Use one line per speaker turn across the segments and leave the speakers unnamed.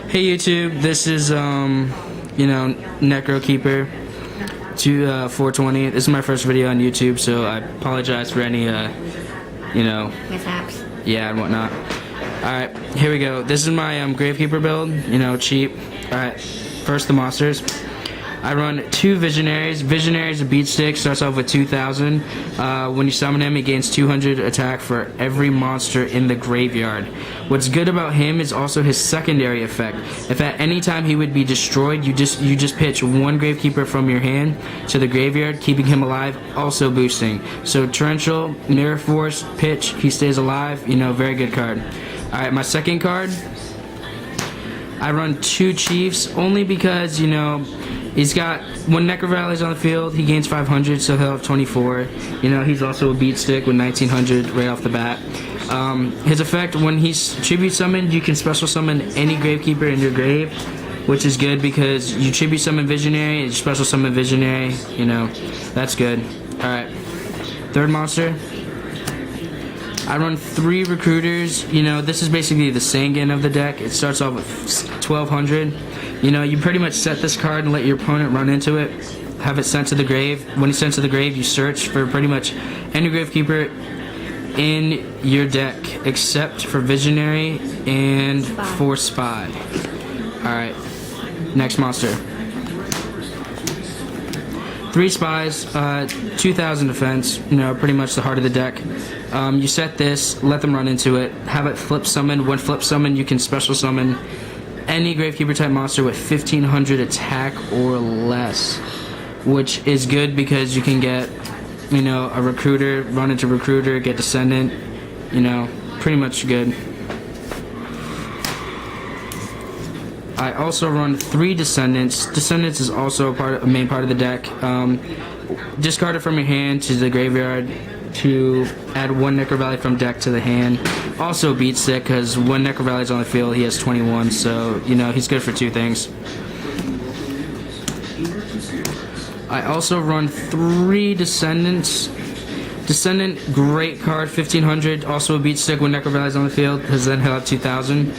Hey YouTube, this is gravekeeper 420. This is my first video on YouTube, so I apologize for any
mishaps.
Yeah, and whatnot. Alright, here we go. This is my gravekeeper build, cheap. Alright, first the monsters. I run 2 visionaries. Visionaries, a beat stick, starts off with 2,000. When you summon him, he gains 200 attack for every monster in the graveyard. What's good about him is also his secondary effect. If at any time he would be destroyed, you just pitch 1 gravekeeper from your hand to the graveyard, keeping him alive, also boosting. So torrential, mirror force, pitch, he stays alive. Very good card. All right, my second card. I run 2 chiefs only because he's got, when Necro Valley's on the field, he gains 500, so he'll have 24. He's also a beat stick with 1900 right off the bat. His effect, when he's tribute summoned, you can special summon any gravekeeper in your grave, which is good because you tribute summon Visionary and you special summon Visionary. That's good. Alright, third monster. I run 3 recruiters. This is basically the Sangan of the deck. It starts off with 1200. You pretty much set this card and let your opponent run into it. Have it sent to the grave. When it's sent to the grave, you search for pretty much any gravekeeper in your deck, except for Visionary and for Spy. Alright, next monster. 3 spies, 2,000 defense, pretty much the heart of the deck. You set this, let them run into it, have it flip summon. When flip summon, you can special summon any gravekeeper type monster with 1,500 attack or less, which is good because you can get, a recruiter, run into recruiter, get descendant, pretty much good. I also run 3 descendants. Descendants is also a main part of the deck. Discard it from your hand to the graveyard to add 1 Necro Valley from deck to the hand. Also beat stick because when Necro Valley's on the field, he has 21, so he's good for 2 things. I also run 3 descendants. Descendant, great card, 1,500. Also a beat stick when Necro Valley's on the field, because then he'll have 2,000.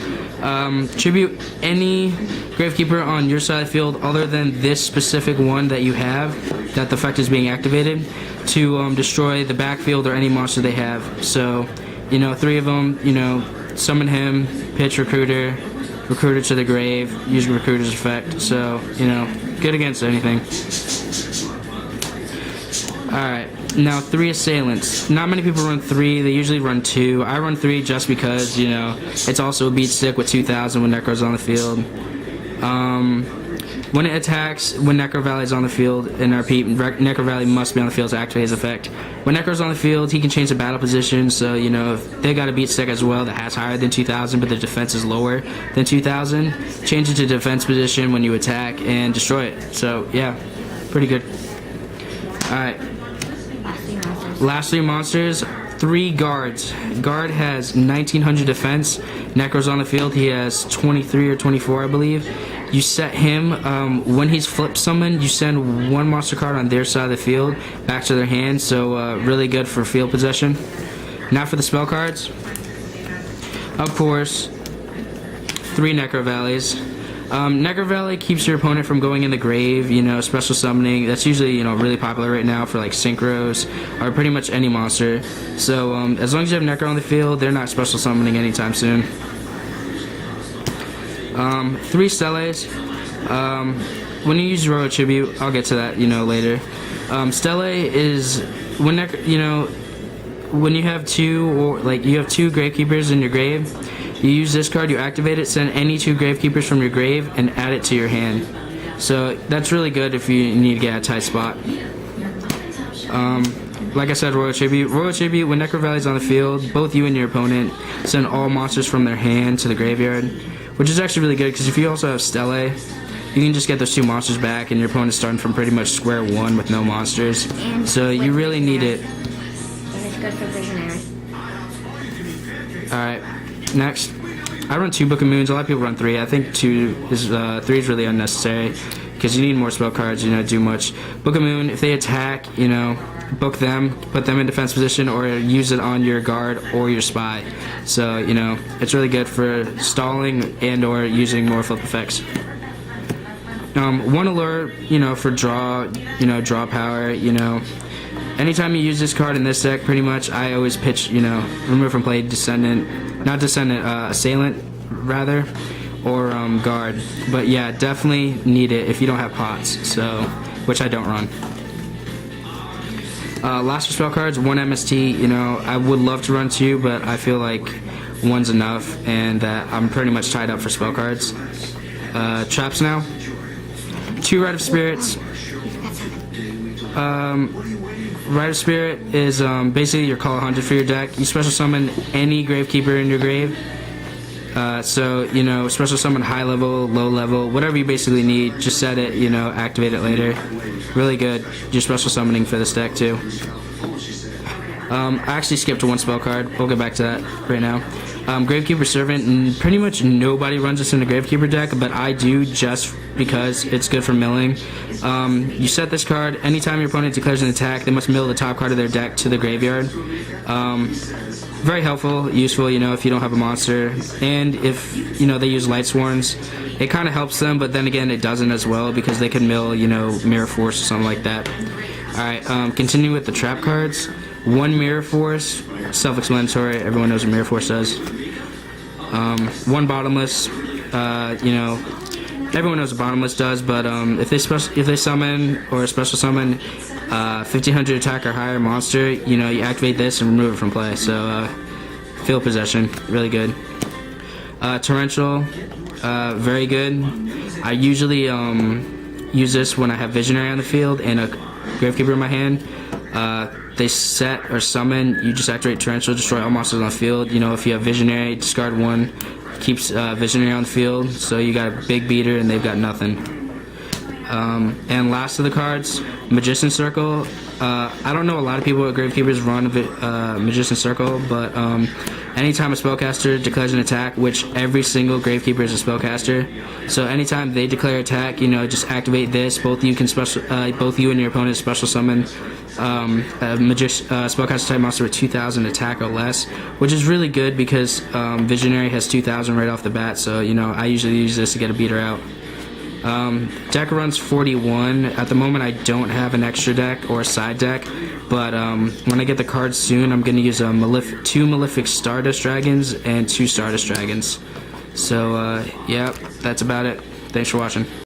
Tribute any gravekeeper on your side of the field other than this specific one that you have, that the effect is being activated, to destroy the backfield or any monster they have. So, 3 of them, summon him, pitch recruiter, recruiter to the grave, use recruiter's effect. So, good against anything. Alright, now 3 assailants. Not many people run 3, they usually run 2. I run 3 just because, it's also a beat stick with 2,000 when Necro's on the field. When it attacks, when Necro Valley's on the field, and repeat, Necro Valley must be on the field to activate his effect. When Necro's on the field, he can change the battle position, so, if they got a beat stick as well that has higher than 2,000, but the defense is lower than 2,000, change it to defense position when you attack and destroy it. So, yeah, pretty good. Alright. Last 3 monsters, 3 guards. Guard has 1,900 defense. Necro's on the field, he has 23 or 24, I believe. You set him, when he's flip summoned, you send 1 monster card on their side of the field back to their hand, so really good for field possession. Now for the spell cards. Of course, 3 Necro Valleys. Necro Valley keeps your opponent from going in the grave, special summoning. That's usually, really popular right now for like synchros or pretty much any monster. So as long as you have Necro on the field, they're not special summoning anytime soon. 3 Steles. When you use Royal Tribute, I'll get to that, later. Stele is when when you have 2 or you have 2 gravekeepers in your grave. You use this card, you activate it, send any 2 gravekeepers from your grave, and add it to your hand. So that's really good if you need to get a tight spot. Like I said, Royal Tribute. Royal Tribute, when Necro Valley's on the field, both you and your opponent send all monsters from their hand to the graveyard, which is actually really good because if you also have Stele, you can just get those 2 monsters back, and your opponent's starting from pretty much square 1 with no monsters. So you really need it.
And it's good for Visionary.
Alright. Next, I run 2 Book of Moons. A lot of people run 3. I think 3 is really unnecessary because you need more spell cards. Do much. Book of Moon. If they attack, book them, put them in defense position, or use it on your guard or your spy. So, you know, it's really good for stalling and or using more flip effects. One allure, you know, for draw, you know, draw power, you know. Anytime you use this card in this deck, pretty much, I always pitch, you know, remove from play assailant, rather, or guard. But yeah, definitely need it if you don't have pots, so, which I don't run. Last for spell cards, 1 MST, you know, I would love to run 2, but I feel like 1's enough, and that I'm pretty much tied up for spell cards. Traps now. 2 Rite of Spirits. Rite of Spirit is basically your call 100 for your deck. You special summon any gravekeeper in your grave. So, you know, special summon high level, low level, whatever you basically need. Just set it, you know, activate it later. Really good. You're special summoning for this deck too. I actually skipped 1 spell card. We'll get back to that right now. Gravekeeper Servant, and pretty much nobody runs this in a Gravekeeper deck, but I do just because it's good for milling. You set this card, anytime your opponent declares an attack, they must mill the top card of their deck to the graveyard. Very helpful, useful, you know, if you don't have a monster. And if, you know, they use lightsworns, it kind of helps them, but then again, it doesn't as well, because they can mill, you know, Mirror Force or something like that. Alright, continue with the trap cards. 1 Mirror Force, self-explanatory, everyone knows what Mirror Force does. 1 Bottomless, you know, everyone knows what Bottomless does, but if they summon or special summon 1500 attack or higher monster, you know, you activate this and remove it from play. So field possession, really good. Torrential, very good. I usually use this when I have Visionary on the field and a Gravekeeper in my hand. They set or summon, you just activate Torrential, destroy all monsters on the field. You know, if you have Visionary, discard 1, keeps Visionary on the field, so you got a big beater and they've got nothing. And last of the cards, Magician Circle. I don't know a lot of people at Gravekeepers run Magician Circle, but anytime a spellcaster declares an attack, which every single Gravekeeper is a spellcaster, so anytime they declare attack, you know, just activate this. Both you and your opponent special summon a spellcaster type monster with 2000 attack or less, which is really good because Visionary has 2000 right off the bat, so, you know, I usually use this to get a beater out. Deck runs 41. At the moment, I don't have an extra deck or a side deck, but when I get the cards soon, I'm going to use 2 Malefic Stardust Dragons and 2 Stardust Dragons. So, yeah, that's about it. Thanks for watching.